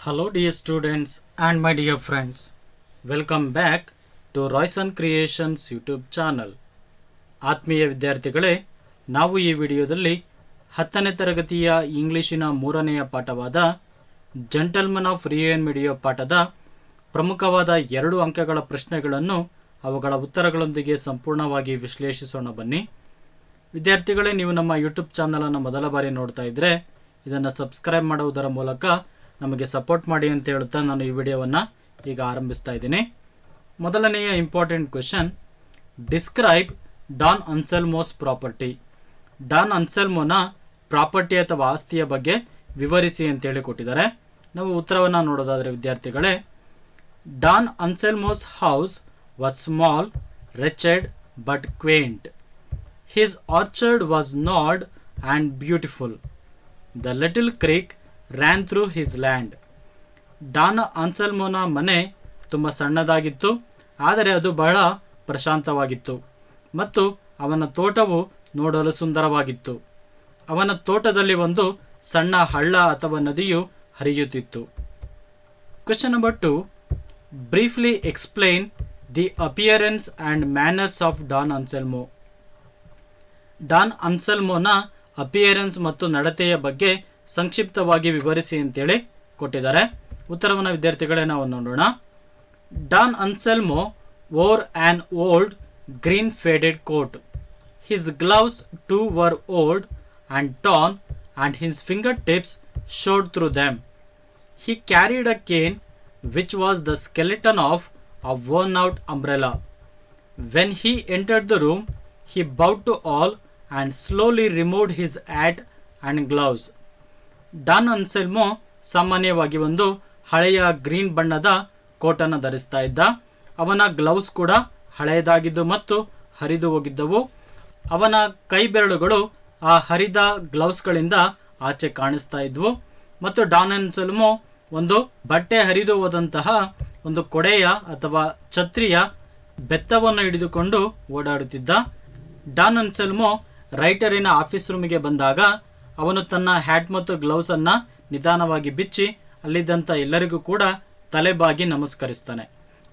Hello dear students and my dear friends. Welcome back to Royson Creations YouTube channel. ಆತ್ಮೀಯ ವಿದ್ಯಾರ್ಥಿಗಳೇ, ನಾವು ಈ ವಿಡಿಯೋದಲ್ಲಿ 10ನೇ ತರಗತಿಯ ಇಂಗ್ಲಿಷಿನ 3ನೆಯ ಪಾಠವಾದ gentleman of Rio en Medio ಪಾಠದ ಪ್ರಮುಖವಾದ 2 ಅಂಕಗಳ ಪ್ರಶ್ನೆಗಳನ್ನು ಅವುಗಳ ಉತ್ತರಗಳೊಂದಿಗೆ ಸಂಪೂರ್ಣವಾಗಿ ವಿಶ್ಲೇಷಿಸೋಣ ಬನ್ನಿ. ವಿದ್ಯಾರ್ಥಿಗಳೇ, ನೀವು ನಮ್ಮ ಯೂಟ್ಯೂಬ್ ಚಾನಲ್ ಅನ್ನು ಮೊದಲ ಬಾರಿ ನೋಡ್ತಾ ಇದ್ರೆ ಇದನ್ನು ಸಬ್ಸ್ಕ್ರೈಬ್ ಮಾಡುವುದರ ಮೂಲಕ ನಮಗೆ ಸಪೋರ್ಟ್ ಮಾಡಿ ಅಂತ ಹೇಳುತ್ತಾ ನಾನು ಈ ವಿಡಿಯೋವನ್ನು ಈಗ ಆರಂಭಿಸ್ತಾ ಇದ್ದೀನಿ. ಮೊದಲನೆಯ important question, describe Don Anselmo's property. Don ಅನ್ಸೆಲ್ಮೋನ ಪ್ರಾಪರ್ಟಿ ಅಥವಾ ಆಸ್ತಿಯ ಬಗ್ಗೆ ವಿವರಿಸಿ ಅಂತೇಳಿ ಕೊಟ್ಟಿದ್ದಾರೆ. ನಾವು ಉತ್ತರವನ್ನು ನೋಡೋದಾದರೆ ವಿದ್ಯಾರ್ಥಿಗಳೇ, Don Anselmo's house was small, wretched but quaint. His orchard was ನಾಡ್ and beautiful. The little creek ran through his land. Don ಅನ್ಸೆಲ್ಮೋನ ಮನೆ ತುಂಬ ಸಣ್ಣದಾಗಿತ್ತು, ಆದರೆ ಅದು ಬಹಳ ಪ್ರಶಾಂತವಾಗಿತ್ತು ಮತ್ತು ಅವನ ತೋಟವು ನೋಡಲು ಸುಂದರವಾಗಿತ್ತು. ಅವನ ತೋಟದಲ್ಲಿ ಒಂದು ಸಣ್ಣ ಹಳ್ಳ ಅಥವಾ ನದಿಯು ಹರಿಯುತ್ತಿತ್ತು. Question number 2, briefly explain the appearance and manners of Don Anselmo. Don ಅನ್ಸೆಲ್ಮೋನ ಅಪಿಯರೆನ್ಸ್ ಮತ್ತು ನಡತೆಯ ಬಗ್ಗೆ ಸಂಕ್ಷಿಪ್ತವಾಗಿ ವಿವರಿಸಿ ಅಂತೇಳಿ ಕೊಟ್ಟಿದ್ದಾರೆ. ಉತ್ತರವನ್ನು ವಿದ್ಯಾರ್ಥಿಗಳೇ ನಾವು ನೋಡೋಣ. Don Anselmo wore an old green faded coat. His gloves too were old and torn and his fingertips showed through them. He carried a cane which was the skeleton of a worn out umbrella. When he entered the room, he bowed to all and slowly removed his hat and gloves. Don Anselmo ಸಾಮಾನ್ಯವಾಗಿ ಒಂದು ಹಳೆಯ green ಬಣ್ಣದ ಕೋಟನ್ನು ಧರಿಸ್ತಾ ಇದ್ದ. ಅವನ gloves ಕೂಡ ಹಳೆಯದಾಗಿದ್ದು ಮತ್ತು ಹರಿದು ಹೋಗಿದ್ದವು. ಅವನ ಕೈ ಬೆರಳುಗಳು ಆ ಹರಿದ ಗ್ಲೌಸ್ಗಳಿಂದ ಆಚೆ ಕಾಣಿಸ್ತಾ ಇದ್ವು ಮತ್ತು ಡಾನ್ ಅನ್ಸೆಲ್ಮೋ ಒಂದು ಬಟ್ಟೆ ಹರಿದು ಹೋದಂತಹ ಒಂದು ಕೊಡೆಯ ಅಥವಾ ಛತ್ರಿಯ ಬೆತ್ತವನ್ನು ಹಿಡಿದುಕೊಂಡು ಓಡಾಡುತ್ತಿದ್ದ. ಡಾನ್ ಅನ್ಸೆಲ್ಮೋ ರೈಟರಿನ ಆಫೀಸ್ ರೂಮಿಗೆ ಬಂದಾಗ ಅವನು ತನ್ನ ಹ್ಯಾಟ್ ಮತ್ತು ಗ್ಲೌಸ್ ಅನ್ನ ನಿಧಾನವಾಗಿ ಬಿಚ್ಚಿ ಅಲ್ಲಿದ್ದಂಥ ಎಲ್ಲರಿಗೂ ಕೂಡ ತಲೆಬಾಗಿ ನಮಸ್ಕರಿಸ್ತಾನೆ.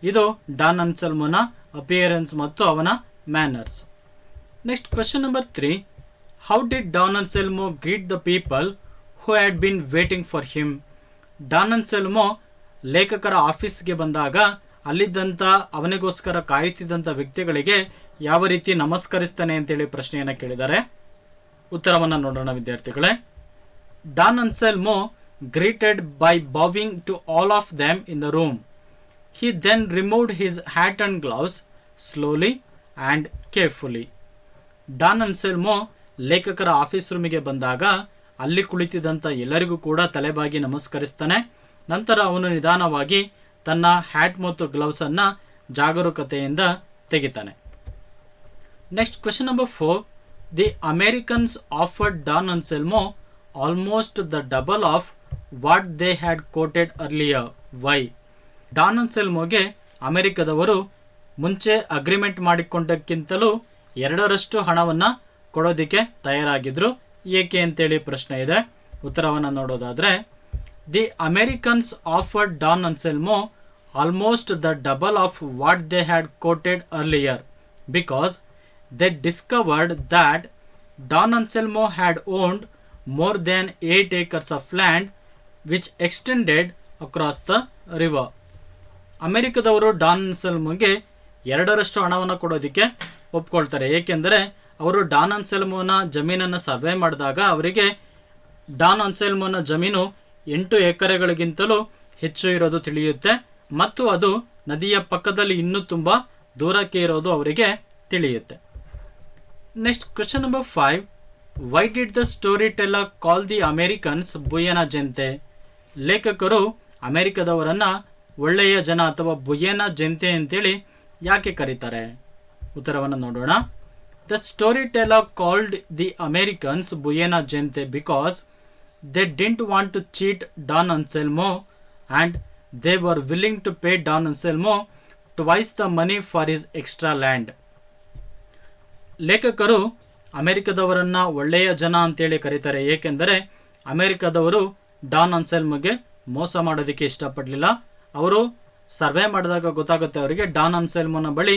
ಇದು ಡಾನ್ ಅನ್ಸೆಲ್ಮೋನ ಅಪಿಯರೆನ್ಸ್ ಮತ್ತು ಅವನ manners. Next question number 3, how did Don Anselmo greet the people who had been waiting for him. Don Anselmo ಲೇಖಕರ ಆಫೀಸ್ಗೆ ಬಂದಾಗ ಅಲ್ಲಿದ್ದಂಥ ಅವನಿಗೋಸ್ಕರ ಕಾಯುತ್ತಿದ್ದಂಥ ವ್ಯಕ್ತಿಗಳಿಗೆ ಯಾವ ರೀತಿ ನಮಸ್ಕರಿಸ್ತಾನೆ ಅಂತೇಳಿ ಪ್ರಶ್ನೆಯನ್ನು ಕೇಳಿದ್ದಾರೆ. ಉತ್ತರವನ್ನು ನೋಡೋಣ ವಿದ್ಯಾರ್ಥಿಗಳೇ. Don Anselmo greeted by bowing to all of them in the room. He then removed his hat and gloves slowly and carefully. Don Anselmo ಲೇಖಕರ ಆಫೀಸ್ ರೂಮಿಗೆ ಬಂದಾಗ ಅಲ್ಲಿ ಕುಳಿತಿದ್ದಂಥ ಎಲ್ಲರಿಗೂ ಕೂಡ ತಲೆಬಾಗಿ ನಮಸ್ಕರಿಸ್ತಾನೆ. ನಂತರ ಅವನು ನಿಧಾನವಾಗಿ ತನ್ನ ಹ್ಯಾಟ್ ಮತ್ತು ಗ್ಲೌಸ್ ಅನ್ನ ಜಾಗರೂಕತೆಯಿಂದ ತೆಗಿತಾನೆ. Next question number 4, the Americans offered Don Anselmo almost the double of what they had quoted earlier. Why. Don ಅನ್ಸೆಲ್ಮೋಗೆ ಅಮೆರಿಕದವರು ಮುಂಚೆ ಅಗ್ರಿಮೆಂಟ್ ಮಾಡಿಕೊಂಡಕ್ಕಿಂತಲೂ 2ರಷ್ಟು ಹಣವನ್ನು ಕೊಡೋದಕ್ಕೆ ತಯಾರಾಗಿದ್ರು. ಏಕೆ ಅಂತೇಳಿ ಪ್ರಶ್ನೆ ಇದೆ. ಉತ್ತರವನ್ನು ನೋಡೋದಾದ್ರೆ, the Americans offered Don Anselmo almost the double of what they had quoted earlier because they discovered that Don Anselmo had owned more than 8 acres of land which extended across the river. ಅಮೆರಿಕದವರು Don ಅನ್ಸೆಲ್ಮೋಗೆ 2ರಷ್ಟು ಹಣವನ್ನು ಕೊಡೋದಕ್ಕೆ ಒಪ್ಕೊಳ್ತಾರೆ. ಏಕೆಂದರೆ ಅವರು Don ಅನ್ಸೆಲ್ಮೋನ ಜಮೀನನ್ನು survey ಮಾಡಿದಾಗ ಅವರಿಗೆ ಡಾನ್ ಅನ್ಸೆಲ್ಮೋನ ಜಮೀನು 8 ಎಕರೆಗಳಿಗಿಂತಲೂ ಹೆಚ್ಚು ಇರೋದು ತಿಳಿಯುತ್ತೆ ಮತ್ತು ಅದು ನದಿಯ ಪಕ್ಕದಲ್ಲಿ ಇನ್ನೂ ತುಂಬ ದೂರಕ್ಕೆ ಇರೋದು ಅವರಿಗೆ ತಿಳಿಯುತ್ತೆ. Next question number 5, why did the story teller call the Americans ಬುಯೆನಾ ಜೆಂತೆ. ಲೇಖಕರು ಅಮೆರಿಕದವರನ್ನ ಒಳ್ಳೆಯ ಜನ ಅಥವಾ ಬುಯೆನಾ ಜೆಂತೆ ಅಂತೇಳಿ ಯಾಕೆ ಕರೀತಾರೆ. ಉತ್ತರವನ್ನು ನೋಡೋಣ. The story teller called the Americans ಬುಯೆನಾ ಜೆಂತೆ because they didn't want to cheat Don Anselmo and they were willing to pay Don Anselmo twice the money for his extra land. ಲೇಖಕರು ಅಮೆರಿಕದವರನ್ನ ಒಳ್ಳೆಯ ಜನ ಅಂತೇಳಿ ಕರೀತಾರೆ. ಏಕೆಂದರೆ ಅಮೆರಿಕದವರು ಡಾನ್ ಅನ್ಸೆಲ್ಮೋಗೆ ಮೋಸ ಮಾಡೋದಕ್ಕೆ ಇಷ್ಟಪಡಲಿಲ್ಲ. ಅವರು ಸರ್ವೆ ಮಾಡಿದಾಗ ಗೊತ್ತಾಗುತ್ತೆ ಅವರಿಗೆ ಡಾನ್ ಅನ್ಸೆಲ್ಮೋನ ಬಳಿ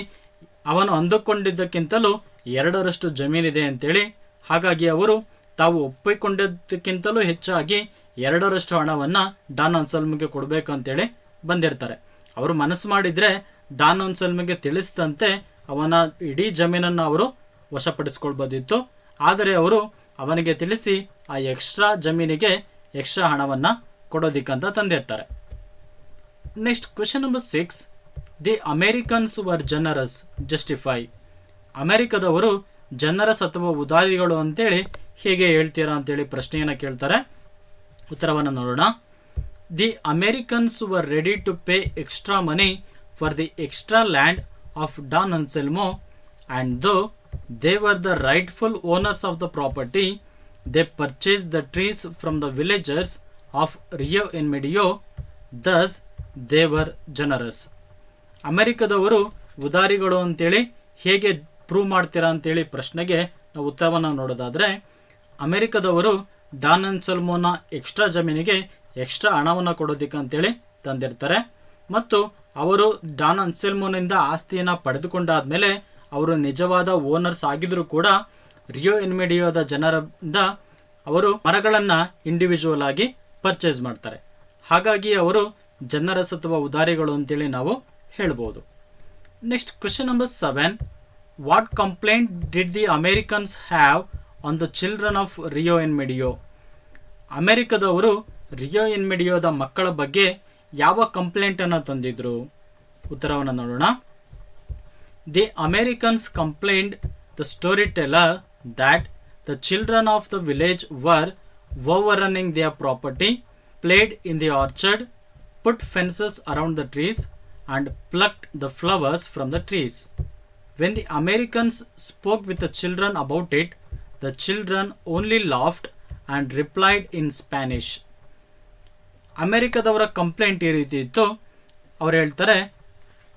ಅವನು ಅಂದುಕೊಂಡಿದ್ದಕ್ಕಿಂತಲೂ 2ರಷ್ಟು ಜಮೀನಿದೆ ಅಂತೇಳಿ. ಹಾಗಾಗಿ ಅವರು ತಾವು ಒಪ್ಪಿಕೊಂಡಿದ್ದಕ್ಕಿಂತಲೂ ಹೆಚ್ಚಾಗಿ 2ರಷ್ಟು ಹಣವನ್ನ ಡಾನ್ ಅನ್ಸೆಲ್ಮಗೆ ಕೊಡಬೇಕಂತೇಳಿ ಬಂದಿರ್ತಾರೆ. ಅವರು ಮನಸ್ಸು ಮಾಡಿದ್ರೆ ಡಾನ್ ಅನ್ಸೆಲ್ಮಗೆ ತಿಳಿಸಿದಂತೆ ಅವನ ಇಡೀ ಜಮೀನನ್ನು ಅವರು ವಶಪಡಿಸಿಕೊಳ್ಬೋದಿತ್ತು. ಆದರೆ ಅವರು ಅವನಿಗೆ ತಿಳಿಸಿ ಆ ಎಕ್ಸ್ಟ್ರಾ ಜಮೀನಿಗೆ ಎಕ್ಸ್ಟ್ರಾ ಹಣವನ್ನ ಕೊಡೋದಿಕ್ಕಂತ ತಂದಿರ್ತಾರೆ. Next question number 6. The Americans were generous, justify. ಅಮೆರಿಕದವರು ಜನರಸ್ ಅಥವಾ ಉದಾರಿಗಳು ಅಂತೇಳಿ ಹೇಗೆ ಹೇಳ್ತೀರಾ ಅಂತೇಳಿ ಪ್ರಶ್ನೆಯನ್ನ ಕೇಳ್ತಾರೆ. ಉತ್ತರವನ್ನು ನೋಡೋಣ. The Americans were ready to pay extra money for the extra land of Don Anselmo and though they were the rightful owners of the property, they purchased the trees from the villagers of Rio En Medio, thus they were generous. ಅಮೆರಿಕದವರು ಉದಾರಿಗಳು ಅಂತೇಳಿ ಹೇಗೆ prove ಮಾಡ್ತೀರಾ ಅಂತೇಳಿ ಪ್ರಶ್ನೆಗೆ ನಾವು ಉತ್ತರವನ್ನು ನೋಡೋದಾದ್ರೆ, ಅಮೆರಿಕದವರು Don ಅನ್ಸೆಲ್ಮೋನ extra ಜಮೀನಿಗೆ extra ಹಣವನ್ನು ಕೊಡೋದಿಕ್ಕೆ ಅಂತೇಳಿ ತಂದಿರ್ತಾರೆ. ಮತ್ತು ಅವರು ಡಾನ್ ಅನ್ಸೆಲ್ಮೋನಿಂದ ಆಸ್ತಿಯನ್ನ ಪಡೆದುಕೊಂಡಾದ್ಮೇಲೆ ಅವರು ನಿಜವಾದ ಓನರ್ಸ್ ಆಗಿದ್ರು ಕೂಡ ರಿಯೋ ಎನ್ ಮೆಡಿಯೋದ ಜನರಿಂದ ಅವರು ಮರಗಳನ್ನ ಇಂಡಿವಿಜುವಲ್ ಆಗಿ ಪರ್ಚೇಸ್ ಮಾಡ್ತಾರೆ. ಹಾಗಾಗಿ ಅವರು ಜನರಸ್ ಅಥವಾ ಉದಾರಿಗಳು ಅಂತೇಳಿ ನಾವು ಹೇಳ್ಬೋದು. Next question number 7. What complaint did the Americans have on the children of Rio en Medio? ಅಮೆರಿಕದವರು ರಿಯೋ ಎನ್ ಮೆಡಿಯೋದ ಮಕ್ಕಳ ಬಗ್ಗೆ ಯಾವ ಕಂಪ್ಲೇಂಟ್ ಅನ್ನು ತಂದಿದ್ರು? ಉತ್ತರವನ್ನು ನೋಡೋಣ. The Americans complained the storyteller that the children of the village were overrunning their property, played in the orchard, put fences around the trees, and plucked the flowers from the trees. When the Americans spoke with the children about it, the children only laughed and replied in Spanish. ಅಮೆರಿಕದವರ complaint ಈ ರೀತಿ ಇತ್ತು. ಅವರು ಹೇಳ್ತಾರೆ,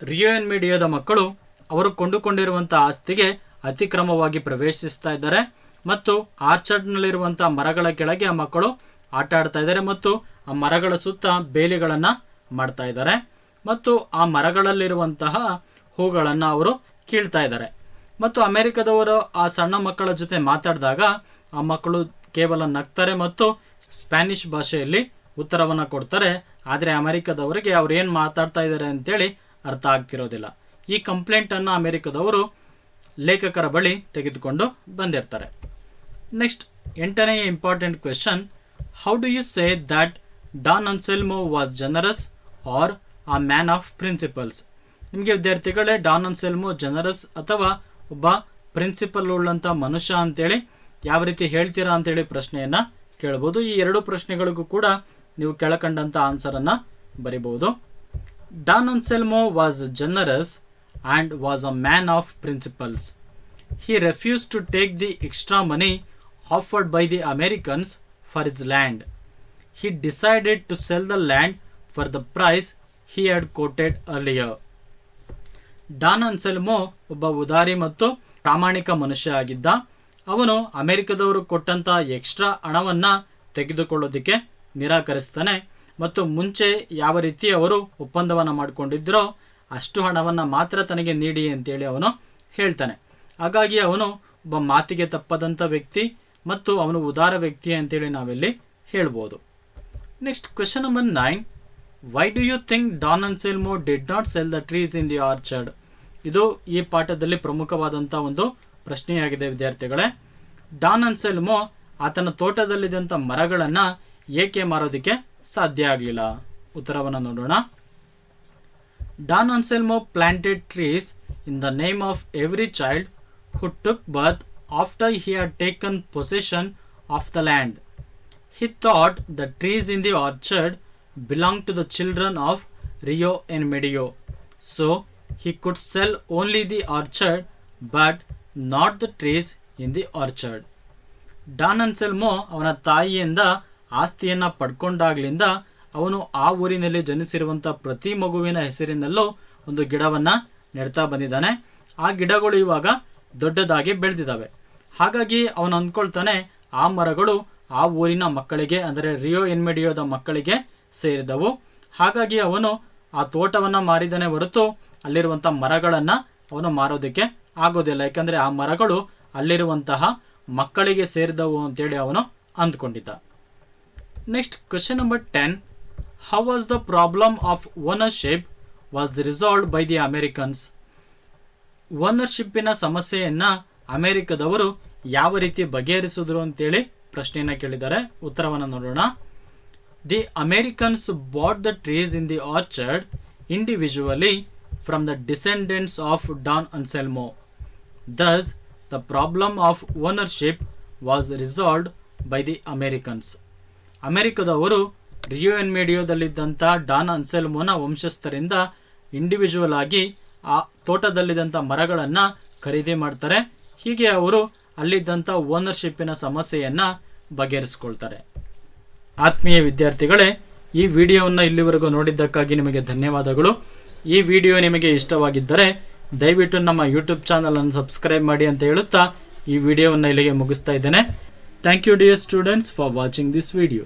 ರಿಯೋ en ಮೆಡಿಯೋದ ಮಕ್ಕಳು ಅವರು ಕೊಂಡುಕೊಂಡಿರುವಂತಹ ಆಸ್ತಿಗೆ ಅತಿಕ್ರಮವಾಗಿ ಪ್ರವೇಶಿಸ್ತಾ ಇದ್ದಾರೆ ಮತ್ತು ಆರ್ಚರ್ಡ್ನಲ್ಲಿರುವಂತಹ ಮರಗಳ ಕೆಳಗೆ ಆ ಮಕ್ಕಳು ಆಟ ಆಡ್ತಾ ಇದ್ದಾರೆ ಮತ್ತು ಆ ಮರಗಳ ಸುತ್ತ ಬೇಲಿಗಳನ್ನ ಮಾಡ್ತಾ ಇದ್ದಾರೆ ಮತ್ತು ಆ ಮರಗಳಲ್ಲಿರುವಂತಹ ಹೂಗಳನ್ನ ಅವರು ಕೀಳ್ತಾ ಇದ್ದಾರೆ. ಮತ್ತು ಅಮೆರಿಕದವರು ಆ ಸಣ್ಣ ಮಕ್ಕಳ ಜೊತೆ ಮಾತಾಡಿದಾಗ ಆ ಮಕ್ಕಳು ಕೇವಲ ನಗ್ತಾರೆ ಮತ್ತು ಸ್ಪ್ಯಾನಿಷ್ ಭಾಷೆಯಲ್ಲಿ ಉತ್ತರವನ್ನ ಕೊಡ್ತಾರೆ. ಆದರೆ ಅಮೆರಿಕದವರಿಗೆ ಅವ್ರು ಏನ್ ಮಾತಾಡ್ತಾ ಇದ್ದಾರೆ ಅಂತೇಳಿ ಅರ್ಥ ಆಗ್ತಿರೋದಿಲ್ಲ. ಈ ಕಂಪ್ಲೇಂಟ್ ಅನ್ನು ಅಮೆರಿಕದವರು ಲೇಖಕರ ಬಳಿ ತೆಗೆದುಕೊಂಡು ಬಂದಿರ್ತಾರೆ. ನೆಕ್ಸ್ಟ್ 8ನೇ important question. How do you say that Don Anselmo was generous or a man of principles? ನಿಮಗೆ ವಿದ್ಯಾರ್ಥಿಗಳೇ, ಡಾನ್ ಅನ್ಸೆಲ್ಮೋ ಜನರಸ್ ಅಥವಾ ಒಬ್ಬ ಪ್ರಿನ್ಸಿಪಲ್ ಉಳ್ಳಂತ ಮನುಷ್ಯ ಅಂತೇಳಿ ಯಾವ ರೀತಿ ಹೇಳ್ತೀರಾ ಅಂತೇಳಿ ಪ್ರಶ್ನೆಯನ್ನ ಕೇಳಬಹುದು. ಈ 2 ಪ್ರಶ್ನೆಗಳಿಗೂ ಕೂಡ ನೀವು ಕೆಳಕಂಡಂತ ಆನ್ಸರ್ ಅನ್ನ ಬರೀಬಹುದು. Don Anselmo was generous and was a man of principles. He refused to take the extra money offered by the Americans for his land. He decided to sell the land for the price he had quoted earlier. Don Anselmo ಒಬ್ಬ ಉದಾರಿ ಮತ್ತು ಪ್ರಾಮಾಣಿಕ ಮನುಷ್ಯ ಆಗಿದ್ದ. ಅವನು ಅಮೆರಿಕದವರು ಕೊಟ್ಟಂತ extra ಹಣವನ್ನ ತೆಗೆದುಕೊಳ್ಳೋದಿಕ್ಕೆ ನಿರಾಕರಿಸ್ತಾನೆ ಮತ್ತು ಮುಂಚೆ ಯಾವ ರೀತಿ ಅವರು ಒಪ್ಪಂದವನ್ನ ಮಾಡಿಕೊಂಡಿದ್ರೋ ಅಷ್ಟು ಹಣವನ್ನ ಮಾತ್ರ ತನಗೆ ನೀಡಿ ಅಂತೇಳಿ ಅವನು ಹೇಳ್ತಾನೆ. ಹಾಗಾಗಿ ಅವನು ಒಬ್ಬ ಮಾತಿಗೆ ತಪ್ಪದಂತ ವ್ಯಕ್ತಿ ಮತ್ತು ಅವನು ಉದಾರ ವ್ಯಕ್ತಿ ಅಂತೇಳಿ ನಾವಿಲ್ಲಿ ಹೇಳ್ಬೋದು. Next question number 9. Why do you think Don Anselmo did not sell the trees in the orchard? ಇದು ಈ ಪಾಠದಲ್ಲಿ ಪ್ರಮುಖವಾದಂತಹ ಒಂದು ಪ್ರಶ್ನೆಯಾಗಿದೆ ವಿದ್ಯಾರ್ಥಿಗಳೇ. ಡಾನ್ ಅನ್ಸೆಲ್ಮೋ ಆತನ ತೋಟದಲ್ಲಿದ್ದಂಥ ಮರಗಳನ್ನ ಏಕೆ ಮಾರೋದಕ್ಕೆ ಸಾಧ್ಯ ಆಗಲಿಲ್ಲ? ಉತ್ತರವನ್ನು ನೋಡೋಣ. Don Anselmo planted trees in the name of every child who took birth after he had taken possession of the land. He thought the trees in the orchard belonged to the children of Rio En Medio, so he could sell only the orchard but not the trees in the orchard. Don Anselmo ಅವನ ತಾಯಿಯಿಂದ ಆಸ್ತಿಯನ್ನ ಪಡ್ಕೊಂಡಾಗ್ಲಿಂದ ಅವನು ಆ ಊರಿನಲ್ಲಿ ಜನಿಸಿರುವಂತಹ ಪ್ರತಿ ಮಗುವಿನ ಹೆಸರಿನಲ್ಲೂ ಒಂದು ಗಿಡವನ್ನ ನೆಡ್ತಾ ಬಂದಿದ್ದಾನೆ. ಆ ಗಿಡಗಳು ಇವಾಗ ದೊಡ್ಡದಾಗಿ ಬೆಳೆದಿದ್ದಾವೆ. ಹಾಗಾಗಿ ಅವನು ಅಂದ್ಕೊಳ್ತಾನೆ ಆ ಮರಗಳು ಆ ಊರಿನ ಮಕ್ಕಳಿಗೆ, ಅಂದರೆ ರಿಯೋ ಎನ್ ಮೆಡಿಯೋದ ಮಕ್ಕಳಿಗೆ ಸೇರಿದವು. ಹಾಗಾಗಿ ಅವನು ಆ ತೋಟವನ್ನು ಮಾರಿದನೇ ಹೊರತು ಅಲ್ಲಿರುವಂತಹ ಮರಗಳನ್ನ ಅವನು ಮಾರೋದಕ್ಕೆ ಆಗೋದಿಲ್ಲ, ಯಾಕಂದ್ರೆ ಆ ಮರಗಳು ಅಲ್ಲಿರುವಂತಹ ಮಕ್ಕಳಿಗೆ ಸೇರಿದವು ಅಂತೇಳಿ ಅವನು ಅಂದ್ಕೊಂಡಿದ್ದ. Next question number 10. How was the problem of ownership was resolved by the Americans? ಓನರ್ಶಿಪ್ಪಿನ ಸಮಸ್ಯೆಯನ್ನ ಅಮೆರಿಕದವರು ಯಾವ ರೀತಿ ಬಗೆಹರಿಸಿದ್ರು ಅಂತೇಳಿ ಪ್ರಶ್ನೆಯನ್ನ ಕೇಳಿದ್ದಾರೆ. ಉತ್ತರವನ್ನು ನೋಡೋಣ. The Americans bought the trees in the orchard individually from the descendants of Don Anselmo. Thus the problem of ownership was resolved by the Americans. ಅಮೆರಿಕದವರು ರಿಯೋ ಎನ್ ಮೇಡಿಯೋದಲ್ಲಿದ್ದಂಥ ಡಾನ್ ಅನ್ಸೆಲ್ಮೋನ ವಂಶಸ್ಥರಿಂದ ಇಂಡಿವಿಜುವಲ್ ಆಗಿ ಆ ತೋಟದಲ್ಲಿದ್ದಂಥ ಮರಗಳನ್ನು ಖರೀದಿ ಮಾಡ್ತಾರೆ. ಹೀಗೆ ಅವರು ಅಲ್ಲಿದ್ದಂಥ ಓನರ್ಶಿಪ್ಪಿನ ಸಮಸ್ಯೆಯನ್ನ ಬಗೆಹರಿಸಿಕೊಳ್ತಾರೆ. ಆತ್ಮೀಯ ವಿದ್ಯಾರ್ಥಿಗಳೇ, ಈ ವಿಡಿಯೋವನ್ನು ಇಲ್ಲಿವರೆಗೂ ನೋಡಿದ್ದಕ್ಕಾಗಿ ನಿಮಗೆ ಧನ್ಯವಾದಗಳು. ಈ ವಿಡಿಯೋ ನಿಮಗೆ ಇಷ್ಟವಾಗಿದ್ದರೆ ದಯವಿಟ್ಟು ನಮ್ಮ ಯೂಟ್ಯೂಬ್ ಚಾನಲ್ ಅನ್ನು ಸಬ್ಸ್ಕ್ರೈಬ್ ಮಾಡಿ ಅಂತ ಹೇಳುತ್ತಾ ಈ ವಿಡಿಯೋವನ್ನು ಇಲ್ಲಿಗೆ ಮುಗಿಸ್ತಾ ಇದ್ದೇನೆ. Thank you dear students for watching this video.